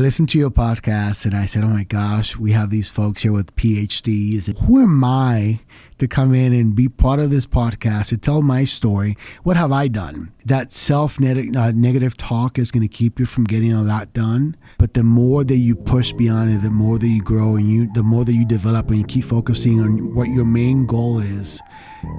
listened to your podcast and I said, oh my gosh, we have these folks here with PhDs. Who am I to come in and be part of this podcast, to tell my story? What have I done? That self-negative talk is going to keep you from getting a lot done. But the more that you push beyond it, the more that you grow and the more that you develop and you keep focusing on what your main goal is,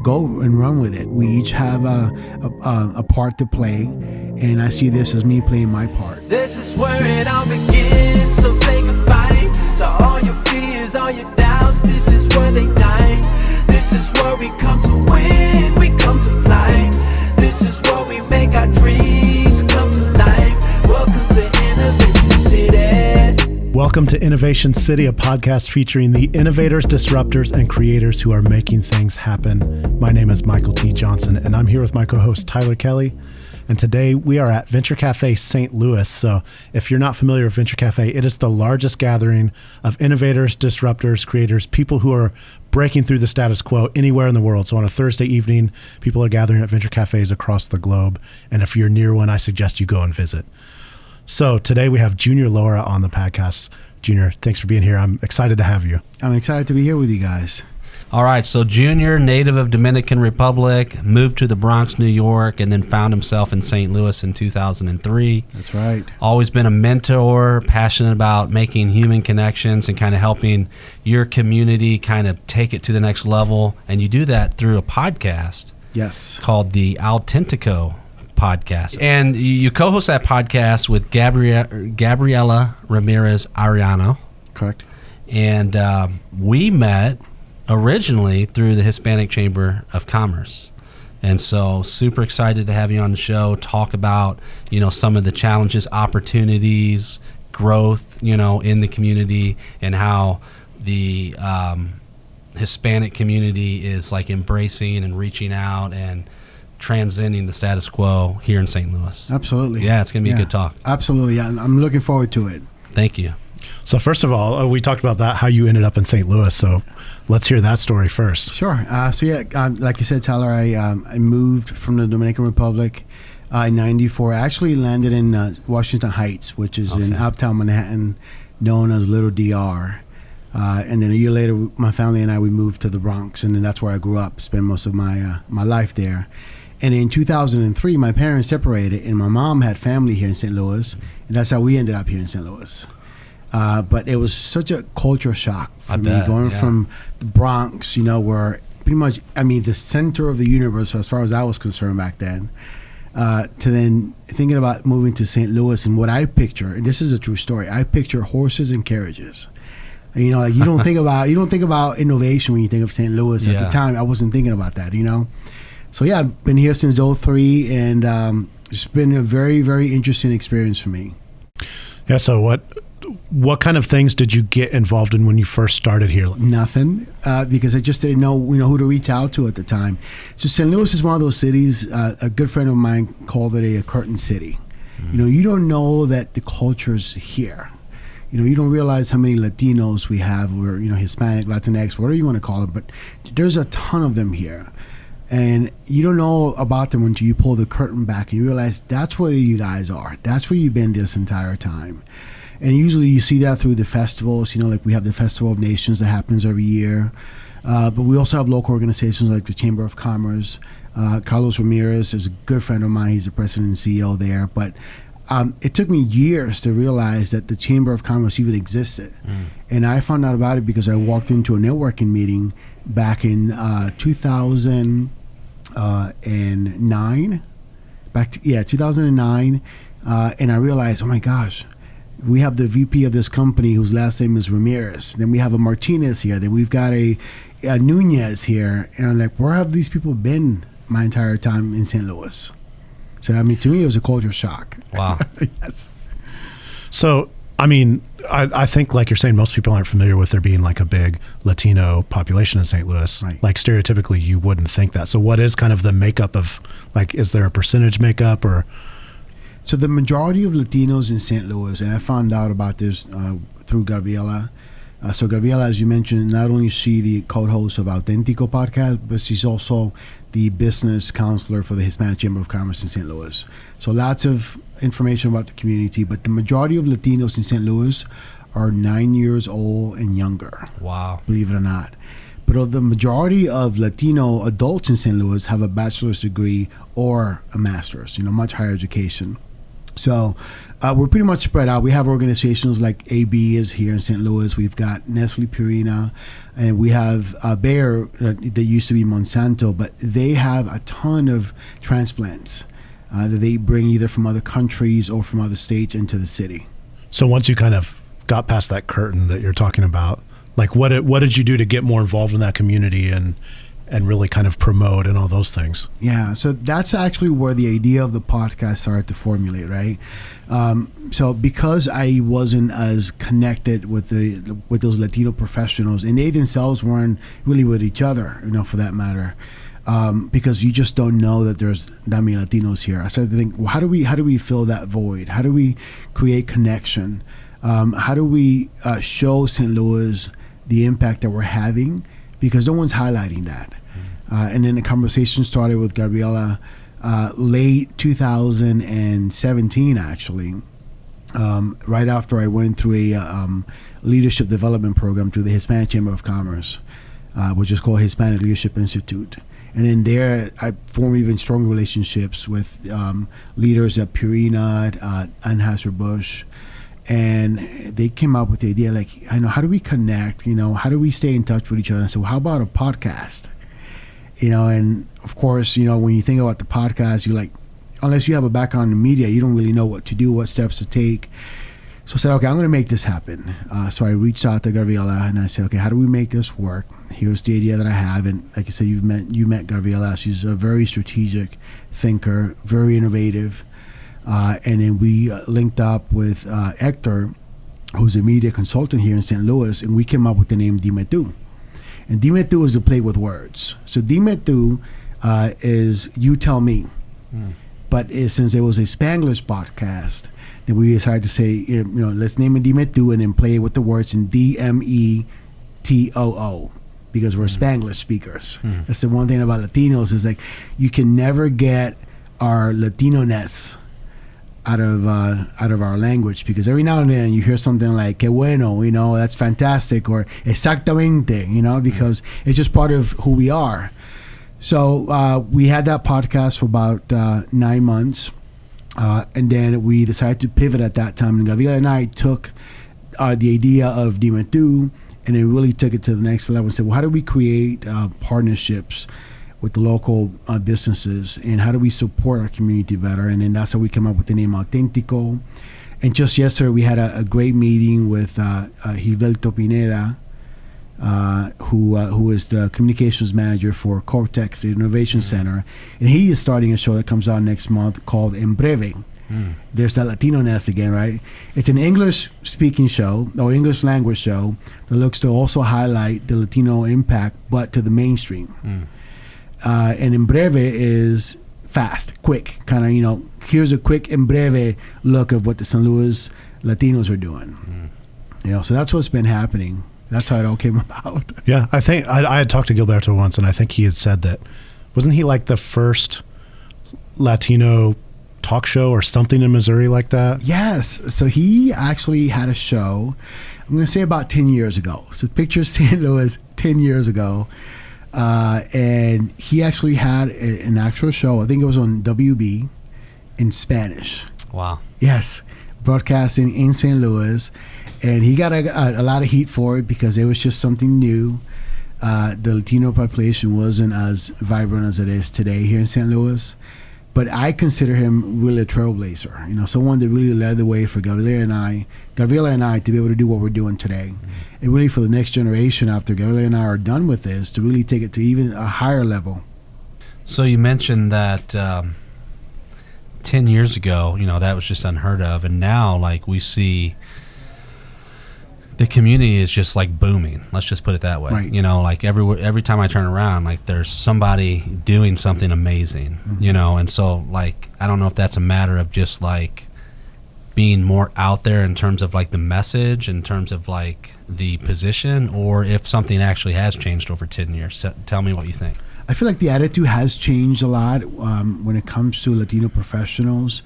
go and run with it. We each have a part to play, and I see this as me playing my part. This is where it all begins, so say goodbye to all your fears, all your doubts. This is where they die. This is where we come to win, we come to fly. This is where we make our dreams come to life. Welcome to Innovation City. Welcome to Innovation City, a podcast featuring the innovators, disruptors, and creators who are making things happen. My name is Michael T. Johnson, and I'm here with my co-host Tyler Kelly. And today we are at Venture Cafe St. Louis. So if you're not familiar with Venture Cafe, it is the largest gathering of innovators, disruptors, creators, people who are breaking through the status quo anywhere in the world. So on a Thursday evening, people are gathering at Venture Cafes across the globe. And if you're near one, I suggest you go and visit. So today we have Junior Lara on the podcast. Junior, thanks for being here. I'm excited to have you. I'm excited to be here with you guys. All right, so Junior, native of Dominican Republic, moved to the Bronx, New York, and then found himself in St. Louis in 2003. That's right. Always been a mentor, passionate about making human connections and kind of helping your community kind of take it to the next level. And you do that through a podcast. Yes. Called the Auténtico Podcast. And you co-host that podcast with Gabriela Ramirez Arellano. Correct. And we met originally through the Hispanic Chamber of Commerce. And so super excited to have you on the show, talk about, some of the challenges, opportunities, growth, in the community, and how the Hispanic community is like embracing and reaching out and transcending the status quo here in St. Louis. Absolutely. Yeah, it's going to be a good talk. Absolutely. I'm looking forward to it. Thank you. So first of all, we talked about that, how you ended up in St. Louis. So let's hear that story first. Sure. Like you said, Tyler, I moved from the Dominican Republic in 94. I actually landed in Washington Heights, which is in uptown Manhattan, known as Little DR. And then a year later, my family and I, we moved to the Bronx, and then that's where I grew up, spent most of my life there. And in 2003, my parents separated, and my mom had family here in St. Louis, and that's how we ended up here in St. Louis. But it was such a culture shock for me going from the Bronx, where pretty much, the center of the universe as far as I was concerned back then, to then thinking about moving to St. Louis. And what I picture, and this is a true story, I picture horses and carriages. And, you don't think about innovation when you think of St. Louis. At the time, I wasn't thinking about that, So yeah, I've been here since 2003, and it's been a very, very interesting experience for me. Yeah. So what kind of things did you get involved in when you first started here? Nothing, because I just didn't know, who to reach out to at the time. So St. Louis is one of those cities. A good friend of mine called it a curtain city. Mm-hmm. You don't know that the culture's here. You don't realize how many Latinos we have, or Hispanic, Latinx, whatever you want to call it. But there's a ton of them here. And you don't know about them until you pull the curtain back and you realize that's where you guys are. That's where you've been this entire time. And usually you see that through the festivals, like we have the Festival of Nations that happens every year. But we also have local organizations like the Chamber of Commerce. Carlos Ramirez is a good friend of mine. He's the president and CEO there. But it took me years to realize that the Chamber of Commerce even existed. And I found out about it because I walked into a networking meeting back in 2009. 2009. And I realized, oh my gosh, we have the VP of this company whose last name is Ramirez. Then we have a Martinez here. Then we've got a Nunez here. And I'm like, where have these people been my entire time in St. Louis? So, to me, it was a culture shock. Wow. Yes. So, I think, like you're saying, most people aren't familiar with there being like a big Latino population in St. Louis. Right. Like stereotypically, you wouldn't think that. So what is kind of the makeup of, like, is there a percentage makeup or? So the majority of Latinos in St. Louis, and I found out about this through Gabriela. So Gabriela, as you mentioned, not only is she the co-host of Auténtico Podcast, but she's also the business counselor for the Hispanic Chamber of Commerce in St. Louis. So lots of information about the community, but the majority of Latinos in St. Louis are 9 years old and younger. Wow. Believe it or not. But the majority of Latino adults in St. Louis have a bachelor's degree or a master's, much higher education. So we're pretty much spread out. We have organizations like AB is here in St. Louis. We've got Nestle Purina, and we have Bayer that used to be Monsanto, but they have a ton of transplants that they bring either from other countries or from other states into the city. So once you kind of got past that curtain that you're talking about, like what did you do to get more involved in that community and really kind of promote and all those things? Yeah, so that's actually where the idea of the podcast started to formulate, right? So because I wasn't as connected with those Latino professionals, and they themselves weren't really with each other, for that matter, because you just don't know that there's that many Latinos here. I started to think, well, how do we fill that void? How do we create connection? How do we show St. Louis the impact that we're having? Because no one's highlighting that. And then the conversation started with Gabriela late 2017, actually, right after I went through a leadership development program through the Hispanic Chamber of Commerce, which is called Hispanic Leadership Institute. And then there, I formed even stronger relationships with leaders at Purina, Anheuser-Busch. And they came up with the idea, like, how do we connect? How do we stay in touch with each other? And I said, well, how about a podcast? And of course, when you think about the podcast, you're like, unless you have a background in media, you don't really know what to do, what steps to take. So I said, okay, I'm going to make this happen. So I reached out to Gabriela and I said, okay, how do we make this work? Here's the idea that I have. And like I said, you met Gabriela. She's a very strategic thinker, very innovative. And then we linked up with Hector, who's a media consultant here in St. Louis, and we came up with the name Dime Tu. And Dime Tu is a play with words. So Dime Tu is you tell me. But since it was a Spanglish podcast, then we decided to say, let's name it Dime Tu and then play it with the words in DMETOO, because we're Spanglish speakers. That's the one thing about Latinos is like you can never get our Latino-ness out of our language, because every now and then you hear something like "que bueno," that's fantastic, or "exactamente," because it's just part of who we are. So we had that podcast for about 9 months, and then we decided to pivot at that time. And Gabriela and I took the idea of Dime Tu and then really took it to the next level and said, well, how do we create partnerships with the local businesses, and how do we support our community better? And then that's how we came up with the name Auténtico. And just yesterday we had a great meeting with Gilberto Pineda, who is the communications manager for Cortex, the Innovation Center, and he is starting a show that comes out next month called En Breve. There's that Latino-ness again, right? It's an English-speaking show, or English language show, that looks to also highlight the Latino impact, but to the mainstream. And En Breve is fast, quick, kind of, here's a quick En Breve look of what the St. Louis Latinos are doing. So that's what's been happening. That's how it all came about. Yeah, I think I had talked to Gilberto once, and I think he had said that, wasn't he like the first Latino talk show or something in Missouri like that? Yes. So he actually had a show, I'm going to say about 10 years ago. So picture St. Louis 10 years ago. And he actually had an actual show. I think it was on WB in Spanish. Wow. Yes. Broadcasting in St. Louis. And he got a lot of heat for it because it was just something new. The Latino population wasn't as vibrant as it is today here in St. Louis. But I consider him really a trailblazer, someone that really led the way for Gabriela and I to be able to do what we're doing today. And really for the next generation after Gabriela and I are done with this, to really take it to even a higher level. So you mentioned that 10 years ago, that was just unheard of. And now, like, we see the community is just like booming. Let's just put it that way. Right. Like every time I turn around, like there's somebody doing something amazing, and so like, I don't know if that's a matter of just like being more out there in terms of like the message, in terms of like the position, or if something actually has changed over 10 years. Tell me what you think. I feel like the attitude has changed a lot when it comes to Latino professionals.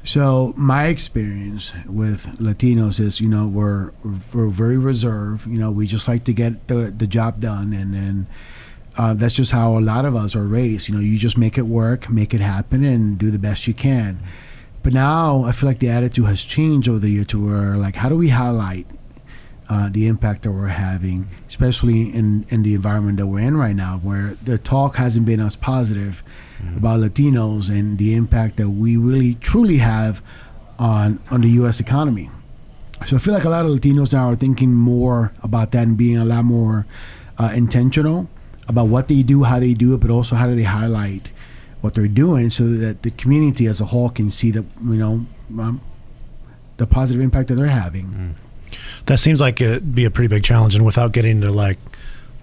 So my experience with Latinos is, we're very reserved. We just like to get the job done, and then that's just how a lot of us are raised. You just make it work, make it happen, and do the best you can. But now I feel like the attitude has changed over the year to where, like, how do we highlight the impact that we're having, especially in the environment that we're in right now, where the talk hasn't been as positive about Latinos and the impact that we really truly have on the U.S. economy. So I feel like a lot of Latinos now are thinking more about that and being a lot more intentional about what they do, how they do it, but also how do they highlight what they're doing so that the community as a whole can see that, the positive impact that they're having. That seems like it'd be a pretty big challenge. And without getting to like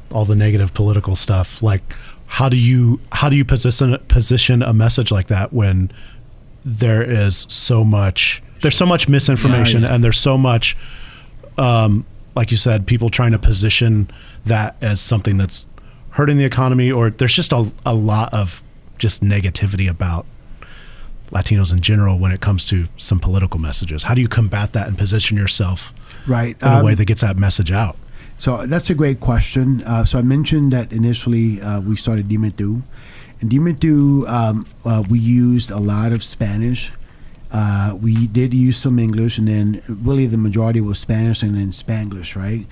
all the negative political stuff, like how do you position a message like that when there's so much misinformation, and there's so much, like you said, people trying to position that as something that's hurting the economy, or there's just a lot of just negativity about Latinos in general when it comes to some political messages. How do you combat that and position yourself right in a way that gets that message out? So that's a great question. So I mentioned that initially we started Dime Tu. And Dime Tu, we used a lot of Spanish. We did use some English, and then really the majority was Spanish and then Spanglish, right?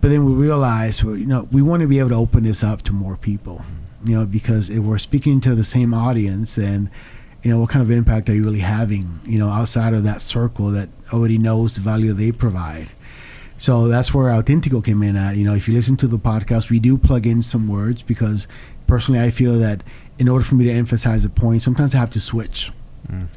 But then we realized, we want to be able to open this up to more people, because if we're speaking to the same audience, and what kind of impact are you really having, outside of that circle that already knows the value they provide. So that's where Auténtico came in at. If you listen to the podcast, we do plug in some words, because personally I feel that in order for me to emphasize a point, sometimes I have to switch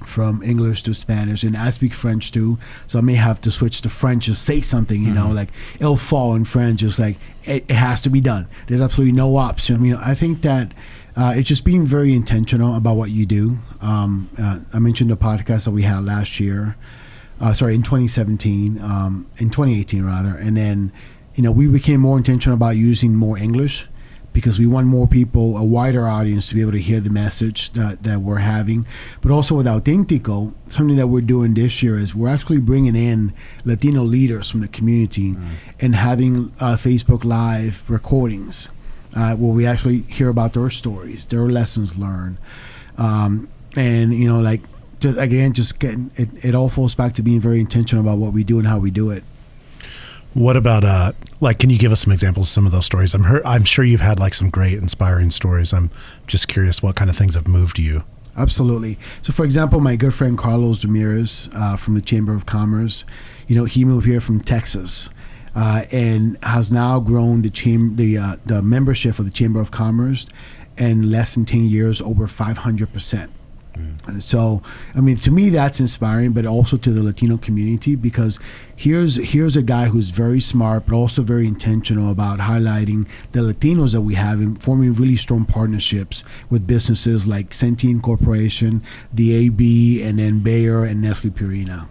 from English to Spanish, and I speak French too, so I may have to switch to French, just say something, like il faut in French, just like it has to be done. There's absolutely no option. I think that it's just being very intentional about what you do. I mentioned the podcast that we had last year, in 2017, in 2018 rather, and then we became more intentional about using more English, because we want more people, a wider audience, to be able to hear the message that we're having. But also with Auténtico, something that we're doing this year is we're actually bringing in Latino leaders from the community and having Facebook Live recordings where we actually hear about their stories, their lessons learned. And, just getting it all falls back to being very intentional about what we do and how we do it. What about can you give us some examples of some of those stories? I'm sure you've had like some great inspiring stories. I'm just curious what kind of things have moved you. Absolutely. So for example, my good friend Carlos Ramirez from the Chamber of Commerce, he moved here from Texas and has now grown the membership of the Chamber of Commerce in less than 10 years over 500%. So, to me, that's inspiring, but also to the Latino community, because here's a guy who's very smart, but also very intentional about highlighting the Latinos that we have and forming really strong partnerships with businesses like Centene Corporation, the AB, and then Bayer and Nestle Purina.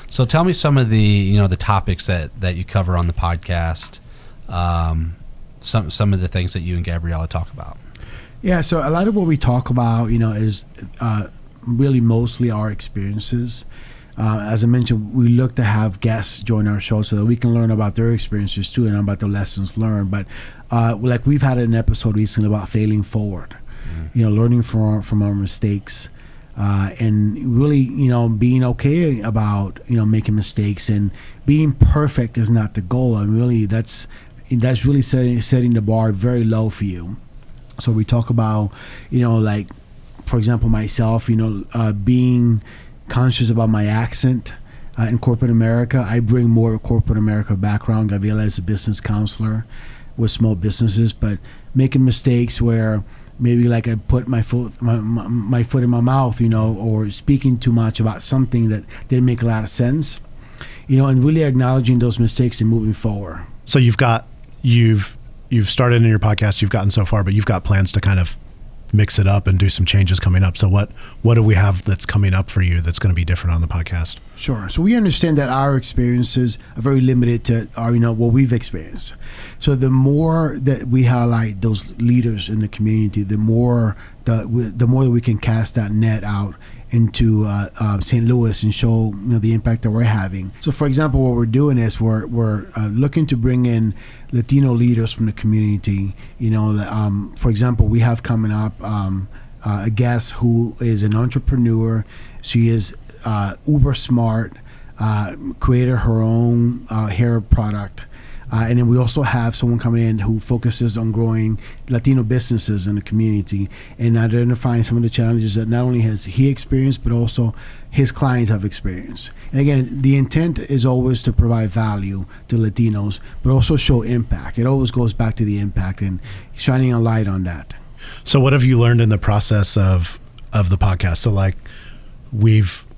So tell me some of the, the topics that you cover on the podcast, some of the things that you and Gabriella talk about. Yeah, so a lot of what we talk about, is really mostly our experiences. As I mentioned, we look to have guests join our show so that we can learn about their experiences too and about the lessons learned. But like we've had an episode recently about failing forward, learning from our mistakes, and really, being okay about, making mistakes, and being perfect is not the goal. And really, that's really setting the bar very low for you. So we talk about, for example, myself, being conscious about my accent in corporate America. I bring more of a corporate America background. Gabriela is a business counselor with small businesses, but making mistakes where maybe like I put my foot in my mouth, or speaking too much about something that didn't make a lot of sense, and really acknowledging those mistakes and moving forward. So you've started in your podcast, you've gotten so far, but you've got plans to kind of mix it up and do some changes coming up. So what do we have that's coming up for you that's going to be different on the podcast? Sure. So we understand that our experiences are very limited to what we've experienced. So the more that we highlight those leaders in the community, the more that we can cast that net out into St. Louis and show the impact that we're having. So, for example, what we're doing is we're looking to bring in Latino leaders from the community. For example, we have coming up a guest who is an entrepreneur. She is uber smart, created her own hair product. And then we also have someone coming in who focuses on growing Latino businesses in the community and identifying some of the challenges that not only has he experienced, but also his clients have experienced. And again, the intent is always to provide value to Latinos, but also show impact. It always goes back to the impact and shining a light on that. So what have you learned in the process of the podcast? So like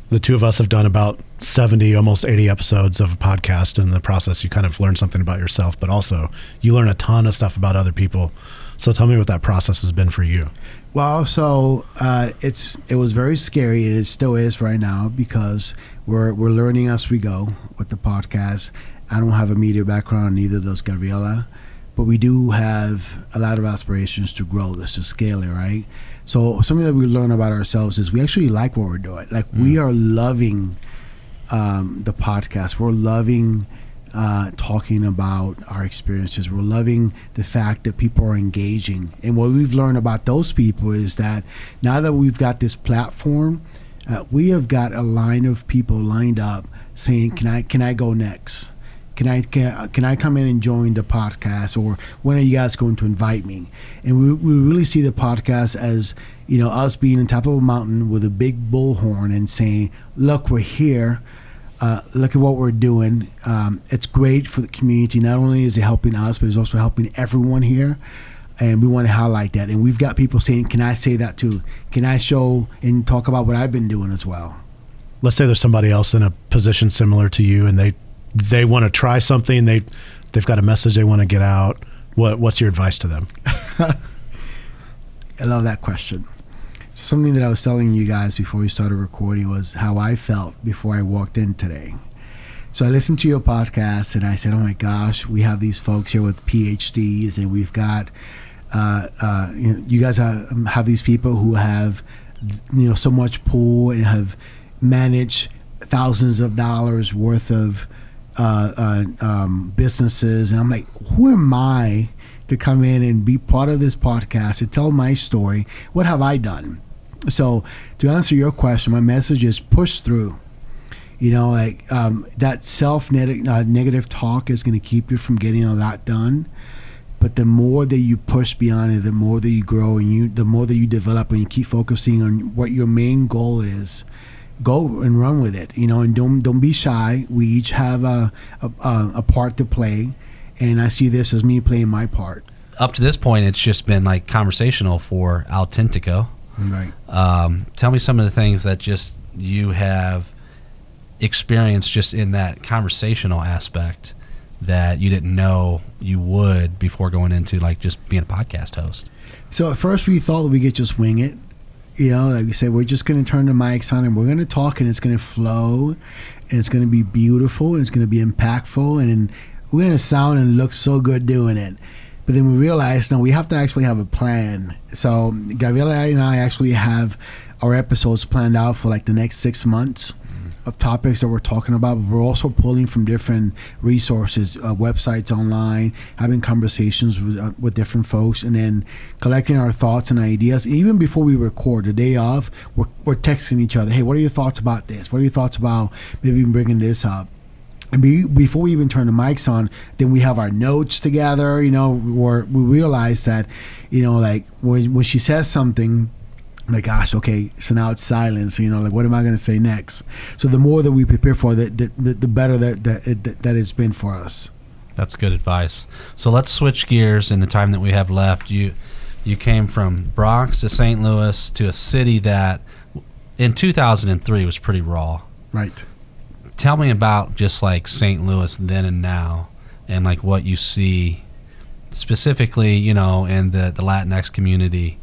the two of us have done about 70, almost 80 episodes of a podcast. In the process, you kind of learn something about yourself, but also you learn a ton of stuff about other people. So tell me what that process has been for you. Well, so it was very scary, and it still is right now, because we're learning as we go with the podcast. I don't have a media background, neither does Gabriela, but we do have a lot of aspirations to grow this, to scale it, right? So something that we learn about ourselves is we actually like what we're doing. Like we are loving the podcast. We're loving talking about our experiences. We're loving the fact that people are engaging. And what we've learned about those people is that now that we've got this platform, we have got a line of people lined up saying, can I go next? Can I come in and join the podcast, or when are you guys going to invite me? And we really see the podcast as us being on top of a mountain with a big bullhorn and saying, look, we're here. Look at what we're doing. It's great for the community. Not only is it helping us, but it's also helping everyone here. And we want to highlight that. And we've got people saying, can I say that too? Can I show and talk about what I've been doing as well? Let's say there's somebody else in a position similar to you, and they want to try something. They've got a message they want to get out. What's your advice to them? I love that question. Something that I was telling you guys before we started recording was how I felt before I walked in today. So I listened to your podcast and I said, oh my gosh, we have these folks here with PhDs, and we've got you guys have these people who have so much pull and have managed thousands of dollars worth of businesses. And I'm like, who am I to come in and be part of this podcast, to tell my story? What have I done? So to answer your question, my message is push through. That negative talk is going to keep you from getting a lot done. But the more that you push beyond it, the more that you grow, and the more that you develop, and you keep focusing on what your main goal is, go and run with it, and don't be shy. We each have a part to play, and I see this as me playing my part. Up to this point, it's just been like conversational for Auténtico. Right. Tell me some of the things that just you have experienced just in that conversational aspect that you didn't know you would before going into like just being a podcast host. So at first we thought that we could just wing it. Like we said, we're just going to turn the mics on and we're going to talk, and it's going to flow, and it's going to be beautiful, and it's going to be impactful, and we're going to sound and look so good doing it. But then we realized, no, we have to actually have a plan. So Gabriela and I actually have our episodes planned out for like the next 6 months of topics that we're talking about. But we're also pulling from different resources, websites online, having conversations with different folks, and then collecting our thoughts and ideas. And even before we record, the day of, we're texting each other. Hey, what are your thoughts about this? What are your thoughts about maybe bringing this up? And before we even turn the mics on, then we have our notes together, where we realize that, like when she says something, I'm like, gosh, okay, so now it's silence, like what am I going to say next? So the more that we prepare for it, the better that it's been for us. That's good advice. So let's switch gears in the time that we have left. You came from Bronx to St. Louis, to a city that in 2003 was pretty raw. Right. Tell me about just like St. Louis then and now, and like what you see specifically, in the Latinx community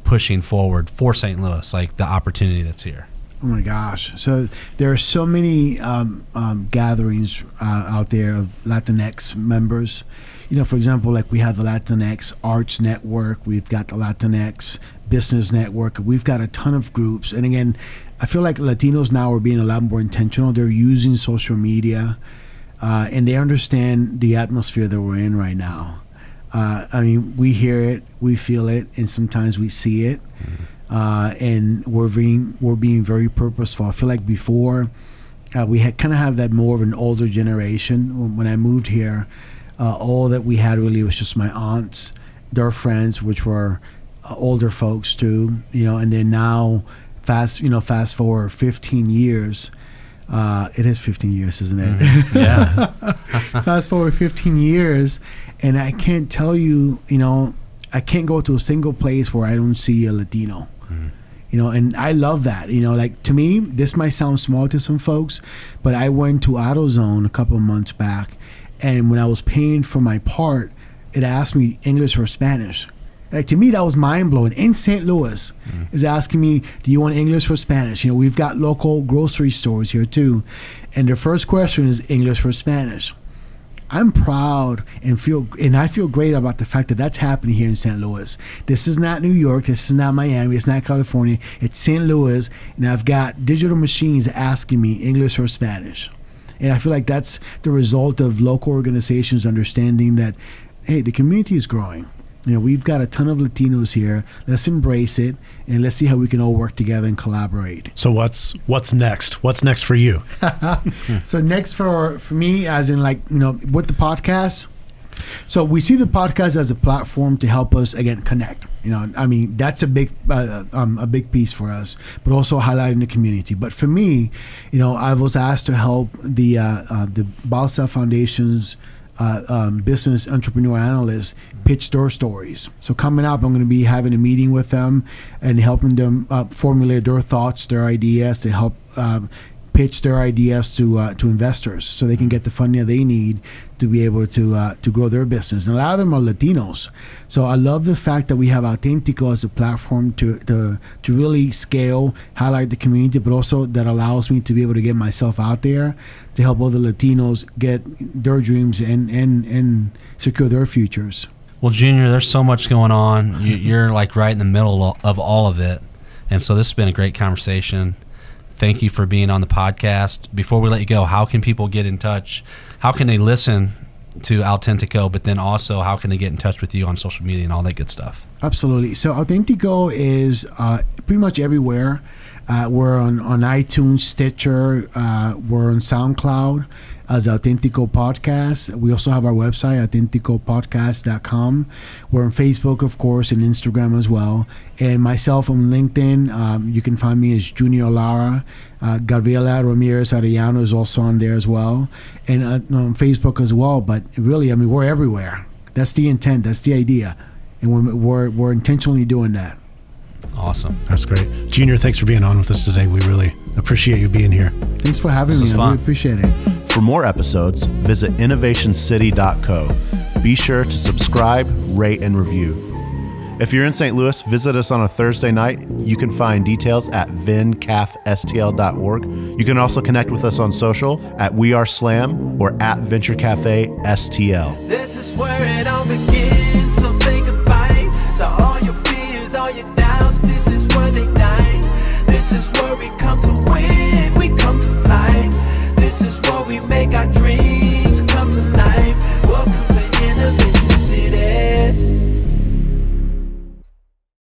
pushing forward for St. Louis, like the opportunity that's here? Oh my gosh! So there are so many gatherings out there of Latinx members. For example, like we have the Latinx Arts Network, we've got the Latinx Business Network, we've got a ton of groups. And again, I feel like Latinos now are being a lot more intentional. They're using social media, and they understand the atmosphere that we're in right now. We hear it, we feel it, and sometimes we see it. And we're being very purposeful. I feel like before we had kind of have that more of an older generation. When I moved here, all that we had really was just my aunts, their friends, which were older folks too. And then now, fast forward 15 years. It is 15 years, isn't it? Mm-hmm. Yeah. Fast forward 15 years, and I can't tell you, I can't go to a single place where I don't see a Latino. And I love that. Like to me, this might sound small to some folks, but I went to AutoZone a couple of months back, and when I was paying for my part, it asked me English or Spanish. Like to me, that was mind blowing. In St. Louis, is asking me, "Do you want English or Spanish?" We've got local grocery stores here too, and the first question is English or Spanish. I'm proud and I feel great about the fact that that's happening here in St. Louis. This is not New York. This is not Miami. It's not California. It's St. Louis, and I've got digital machines asking me English or Spanish. And I feel like that's the result of local organizations understanding that, hey, the community is growing. We've got a ton of Latinos here. Let's embrace it, and let's see how we can all work together and collaborate. So what's next? What's next for you? So next for me, as in with the podcast. So we see the podcast as a platform to help us again connect. That's a big piece for us, but also highlighting the community. But for me, I was asked to help the Balsa Foundation's business entrepreneur analysts pitch their stories. So coming up, I'm going to be having a meeting with them and helping them formulate their thoughts, their ideas, to help pitch their ideas to investors so they can get the funding they need to be able to grow their business. And a lot of them are Latinos. So I love the fact that we have Auténtico as a platform to really scale, highlight the community, but also that allows me to be able to get myself out there to help other Latinos get their dreams and secure their futures. Well, Junior, there's so much going on. You're like right in the middle of all of it. And so this has been a great conversation. Thank you for being on the podcast. Before we let you go, how can people get in touch? How can they listen to Auténtico, but then also how can they get in touch with you on social media and all that good stuff? Absolutely. So Auténtico is pretty much everywhere. We're on iTunes, Stitcher, we're on SoundCloud as Auténtico Podcast. We also have our website, authenticopodcast.com. We're on Facebook, of course, and Instagram as well. And myself on LinkedIn, you can find me as Junior Lara. Gabriela Ramirez Arellano is also on there as well. And on Facebook as well. But really, we're everywhere. That's the intent. That's the idea. And we're intentionally doing that. Awesome. That's great. Junior, thanks for being on with us today. We really appreciate you being here. Thanks for having me. I really appreciate it. For more episodes, visit innovationcity.co. Be sure to subscribe, rate, and review. If you're in St. Louis, visit us on a Thursday night. You can find details at vincafstl.org. You can also connect with us on social at We Are Slam or at Venture Cafe STL. This is where it all begins, so say goodbye.